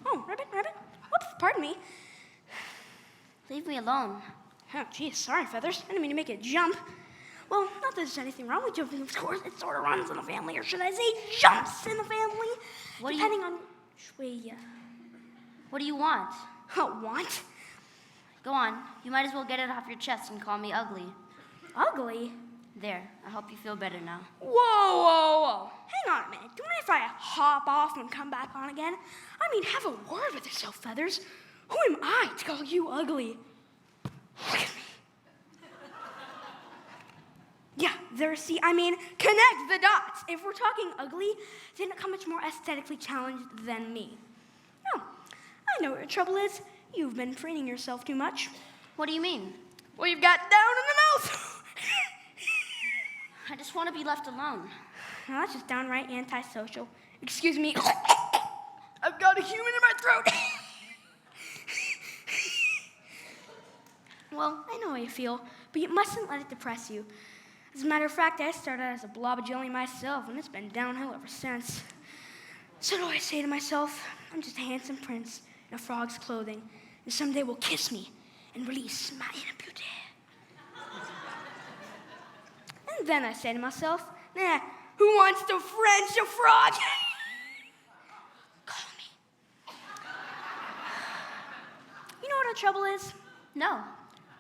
Oh, Rabbit. Whoops, pardon me. Leave me alone. Oh, geez, sorry, Feathers. I didn't mean to make it jump. Well, not that there's anything wrong with jumping, of course. It sort of runs in the family, or should I say jumps in the family, depending on which way you... What do you want? Want? Go on. You might as well get it off your chest and call me ugly. Ugly? There. I hope you feel better now. Whoa. Hang on a minute. Do you mind if I hop off and come back on again? I mean, have a word with yourself, Feathers. Who am I to call you ugly? Look at me. Yeah, connect the dots. If we're talking ugly, then how much more aesthetically challenged than me? Oh, I know what your trouble is. You've been training yourself too much. What do you mean? Well, you've got down in the mouth. I just want to be left alone. Now, that's just downright antisocial. Excuse me. I've got a human in my throat. Well, I know how you feel, but you mustn't let it depress you. As a matter of fact, I started out as a blob of jelly myself, and it's been downhill ever since. So do I say to myself, I'm just a handsome prince in a frog's clothing, and someday will kiss me and release my inner beauty. And then I say to myself, nah, who wants to French a frog? Call me. You know what our trouble is? No.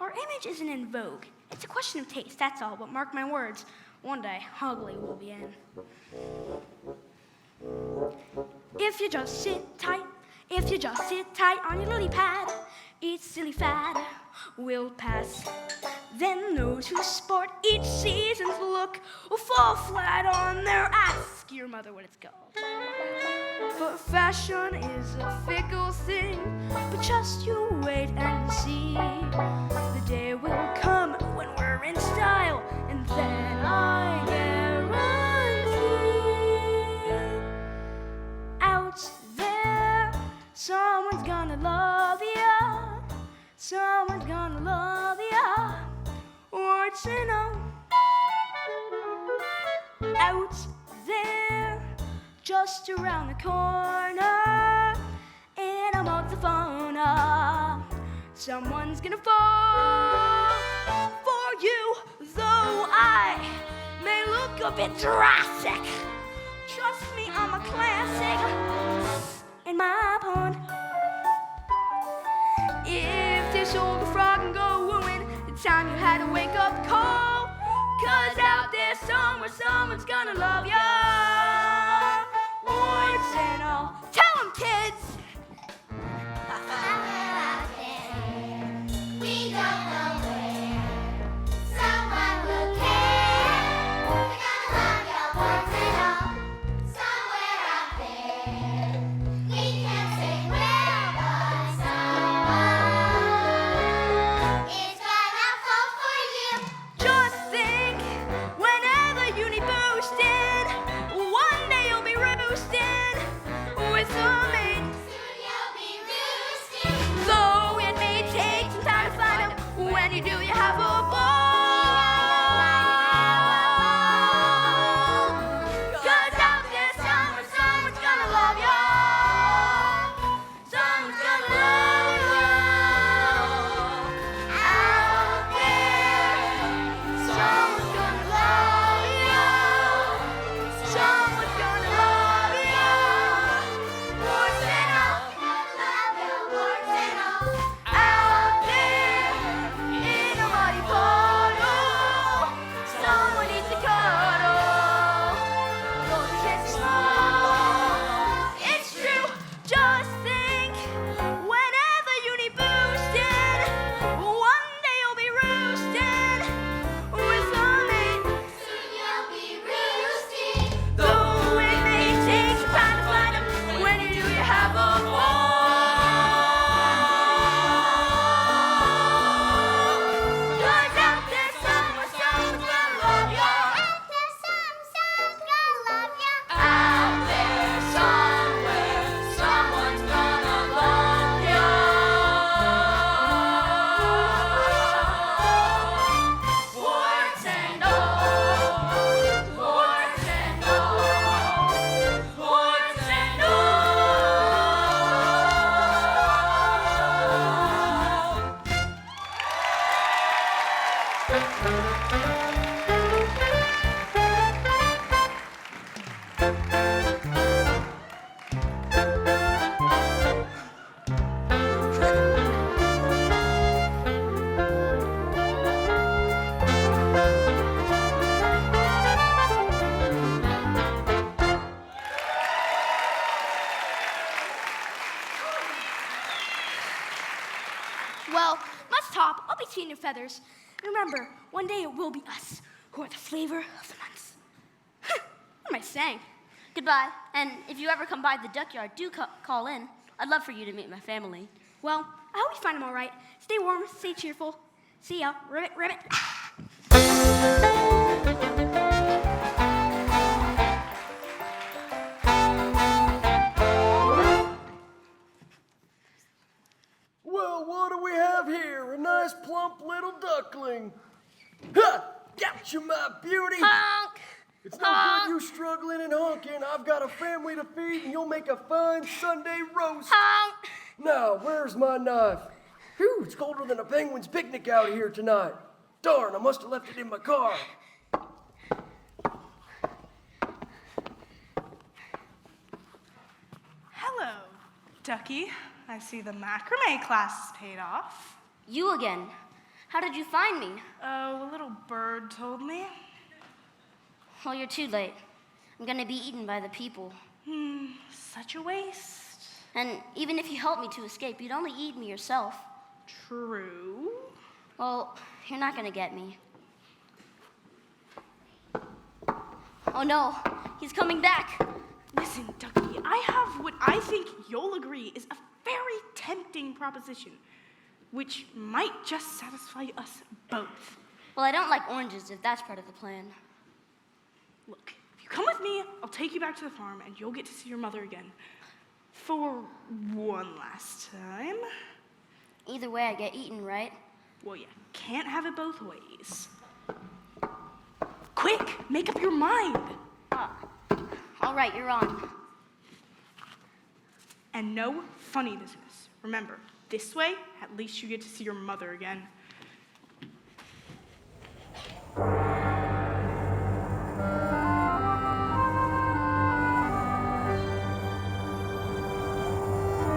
Our image isn't in vogue. It's a question of taste, that's all. But mark my words, one day, ugly will be in. If you just sit tight on your lily pad, each silly fad will pass. Then those who sport each season's look will fall flat on their ass. Ask your mother what it's called. For fashion is a fickle thing, but just you wait and see. The day will come when we're in style, and then I guarantee out there, someone's gonna love ya. Someone's gonna love ya. What's you know? Out there, just around the corner, in amongst the fauna, someone's gonna fall for you, though I may look a bit drastic. Trust me, I'm a classic in my pond. If this old frog can go wooing, the time you had a wake-up call, 'cause out there somewhere someone's gonna love ya. Warts and all. Tell 'em, kids! We don't know where someone will care. We're gonna love you, warts and all. Somewhere out there. Well, let's top. I'll be seeing your feathers. And remember, one day it will be us who are the flavor of the month. What am I saying? Goodbye. And if you ever come by the duckyard, do call in. I'd love for you to meet my family. Well, I hope you find them all right. Stay warm, stay cheerful. See ya. Ribbit, ribbit. Well, what do we have here? A nice plump little duckling. Ha! Gotcha, my beauty! Honk! It's no good you struggling and honking. I've got a family to feed, and you'll make a fine Sunday roast. Honk! Now, where's my knife? Whew, it's colder than a penguin's picnic out here tonight. Darn, I must have left it in my car. Hello, Ducky. I see the macrame class is paid off. You again. How did you find me? Oh, a little bird told me. Well, you're too late. I'm gonna be eaten by the people. Such a waste. And even if you help me to escape, you'd only eat me yourself. True. Well, you're not gonna get me. Oh no, he's coming back. Listen, Ducky, I have what I think you'll agree is a very tempting proposition, which might just satisfy us both. Well, I don't like oranges if that's part of the plan. Look, if you come with me, I'll take you back to the farm and you'll get to see your mother again. For one last time. Either way, I get eaten, right? Well, you can't have it both ways. Quick, make up your mind. All right, you're on. And no funny business. Remember, this way, at least you get to see your mother again.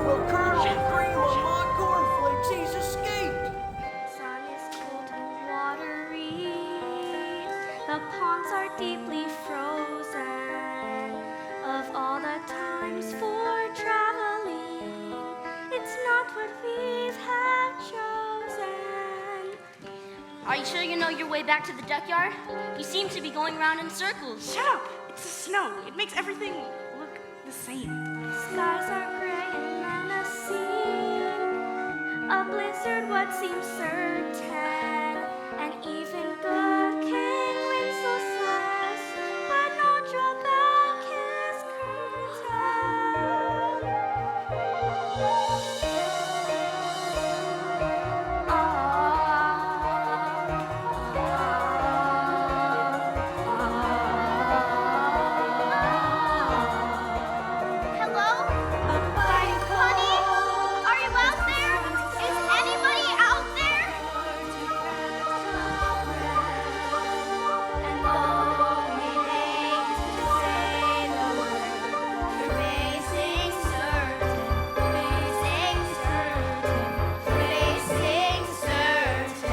Well, Colonel Cream on my cornflakes, he's escaped. Sun is cold and watery. The ponds are deeply frozen. Of all the times for traveling, it's not what we've had chosen. Are you sure you know your way back to the duckyard? You seem to be going around in circles. Shut up! It's the snow. It makes everything look the same. Skies are gray and menacing. A blizzard would seem certain, and even good King Wenceslas would not draw back his Hello? Honey? Are you out there? Is anybody out there? And though we hate to say the word, facing certain, facing certain.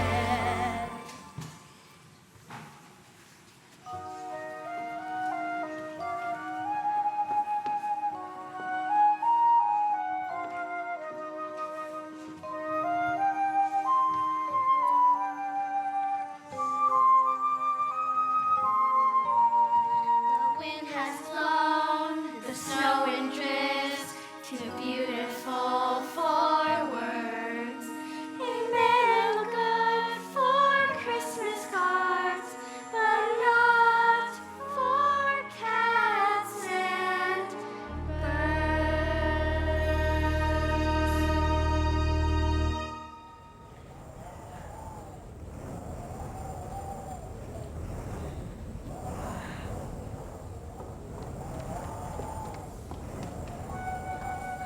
The wind has blown the snow in drifts, too beautiful for words. It may look good for Christmas cards, but not for cats and birds.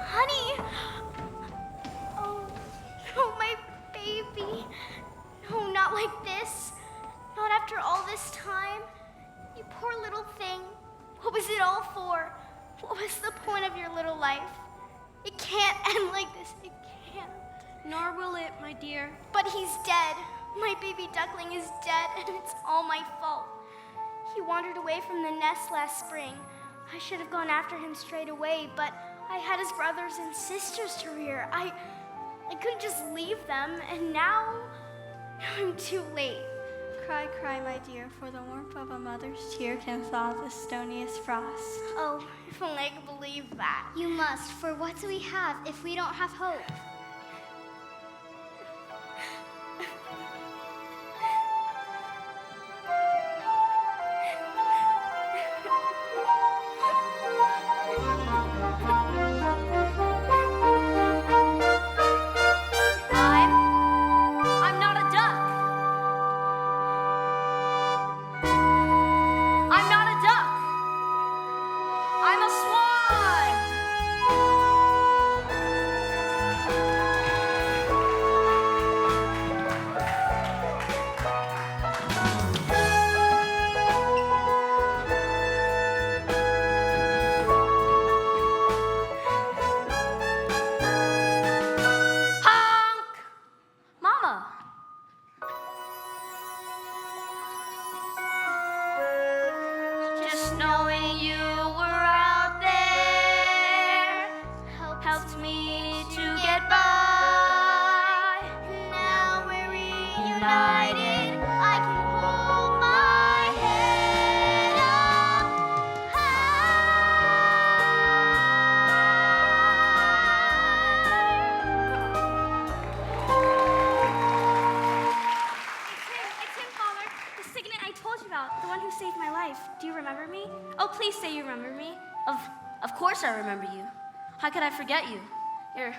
Honey! Oh, no, my baby. No, not like this. Not after all this time. You poor little thing. What was it all for? What was the point of your little life? It can't end like this. It can't. Nor will it, my dear. But he's dead. My baby duckling is dead, and it's all my fault. He wandered away from the nest last spring. I should have gone after him straight away, but I had his brothers and sisters to rear. I couldn't just leave them, and now I'm too late. Cry, cry, my dear, for the warmth of a mother's tear can thaw the stoniest frost. Oh, if only I could believe that. You must, for what do we have if we don't have hope? I'm not a duck. I'm not a duck. I'm a swan. Honk! Mama. Just knowing you were out there helped me to get by. Now we're reunited. I can hold my head up It's him, Father. The cygnet I told you about, the one who saved my life. Do you remember me? Oh, please say you remember me. Of course I remember you. How could I forget you? You're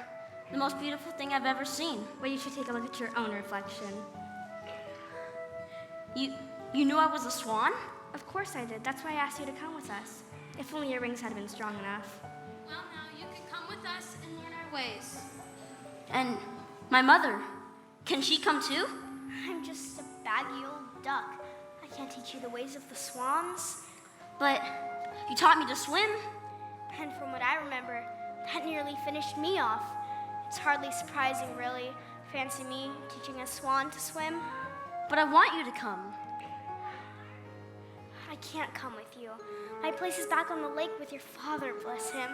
the most beautiful thing I've ever seen. Well, you should take a look at your own reflection. You knew I was a swan? Of course I did. That's why I asked you to come with us. If only your wings had been strong enough. Well, now you can come with us and learn our ways. And my mother, can she come too? I'm just a baggy old duck. I can't teach you the ways of the swans. But you taught me to swim. And from what I remember, that nearly finished me off. It's hardly surprising, really. Fancy me teaching a swan to swim? But I want you to come. I can't come with you. My place is back on the lake with your father, bless him.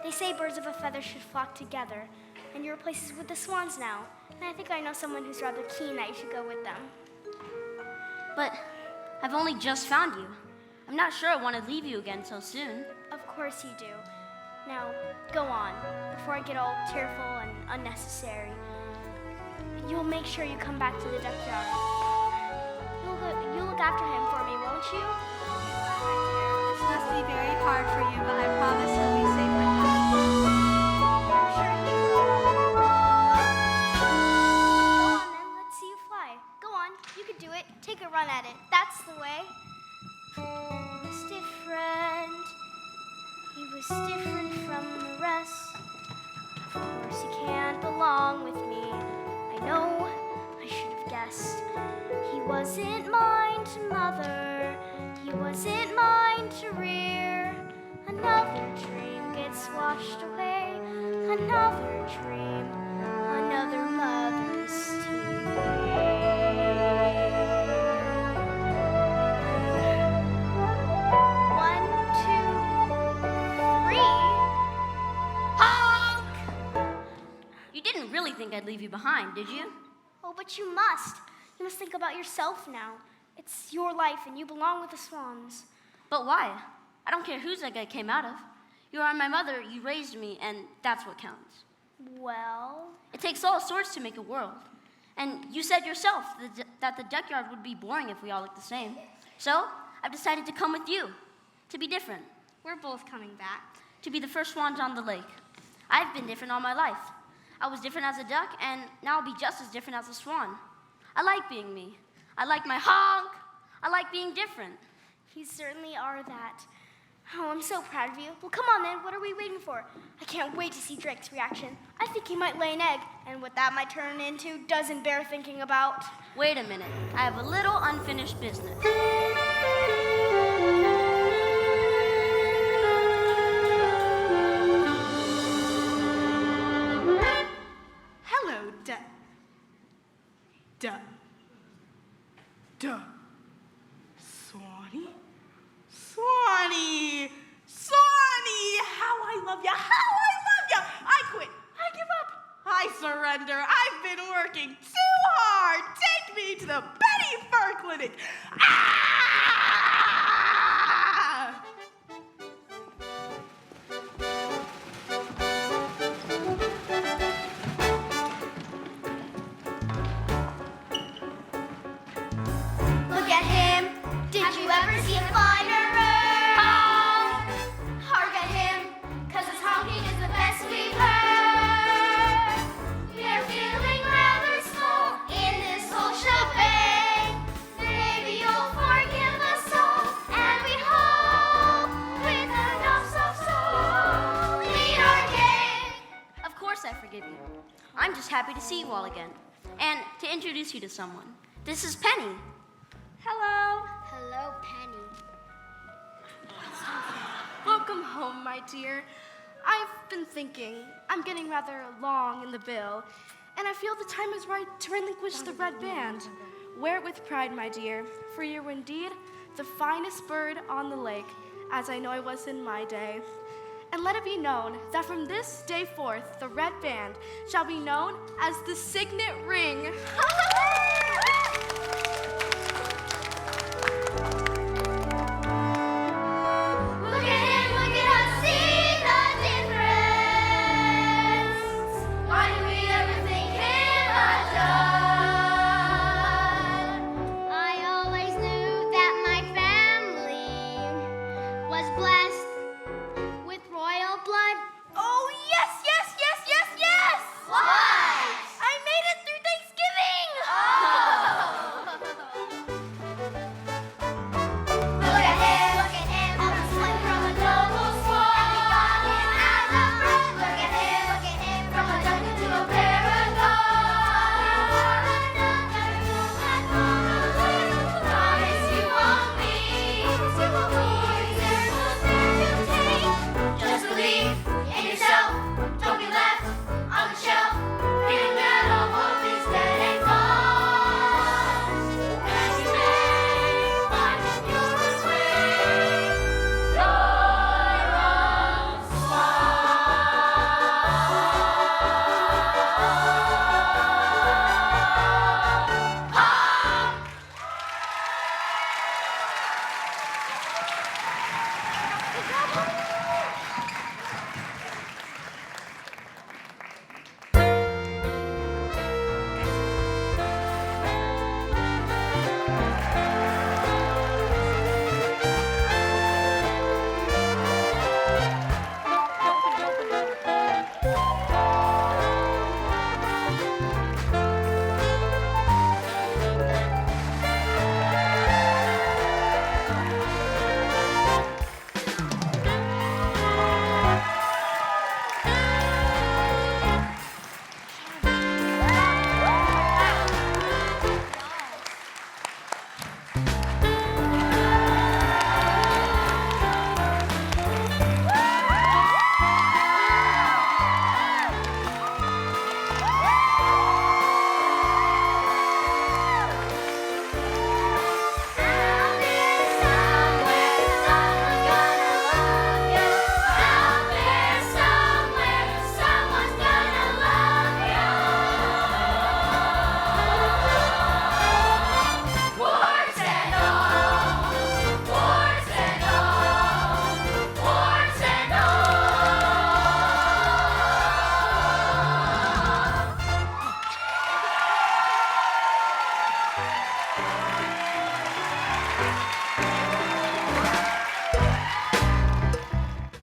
They say birds of a feather should flock together, and your place is with the swans now. And I think I know someone who's rather keen that you should go with them. But I've only just found you. I'm not sure I want to leave you again so soon. Of course you do. Now, go on, before I get all tearful and unnecessary. You'll make sure you come back to the duckyard. You'll look after him for me, won't you? This must be very hard for you, but I promise he'll be safe with us. I'm sure he will. Go on then, let's see you fly. Go on, you can do it. Take a run at it. That's the way. He was different. He was different from the rest. Of course he can't belong with me. I know, I should have guessed. He wasn't mine to mother. He wasn't mine to rear. Another dream gets washed away. Another dream. Another mother's tear. 1, 2, 3. Honk! You didn't really think I'd leave you behind, did you? Oh, but you must. You must think about yourself now. It's your life, and you belong with the swans. But why? I don't care whose egg I came out of. You are my mother, you raised me, and that's what counts. Well, It takes all sorts to make a world. And you said yourself that the duckyard would be boring if we all looked the same. So I've decided to come with you, to be different, We're both coming back. to be the first swans on the lake. I've been different all my life. I was different as a duck, and now I'll be just as different as a swan. I like being me. I like my honk. I like being different. you certainly are that. Oh, I'm so proud of you. Well, come on then. What are we waiting for? I can't wait to see Drake's reaction. I think he might lay an egg, and what that might turn into doesn't bear thinking about. Wait a minute. I have a little unfinished business. Hello, Swanee, how I love ya, how I love ya. I quit, I give up, I surrender. I've been working too hard. Take me to the Betty Fur Clinic. Ah! Look at him. Did you ever see a finer? Hark at him, 'cause his honking is the best we've heard. We're feeling rather small in this whole shebang. Maybe you'll forgive us all, and we hope with enough soul lead our gang. Of course I forgive you. I'm just happy to see you all again. And to introduce you to someone. This is Penny. Hello. Hello, Penny. Welcome home, my dear. I've been thinking. I'm getting rather long in the bill, and I feel the time is right to relinquish the red band. Wear it with pride, my dear, for you were indeed the finest bird on the lake, as I know I was in my day. And let it be known that from this day forth, the red band shall be known as the signet ring.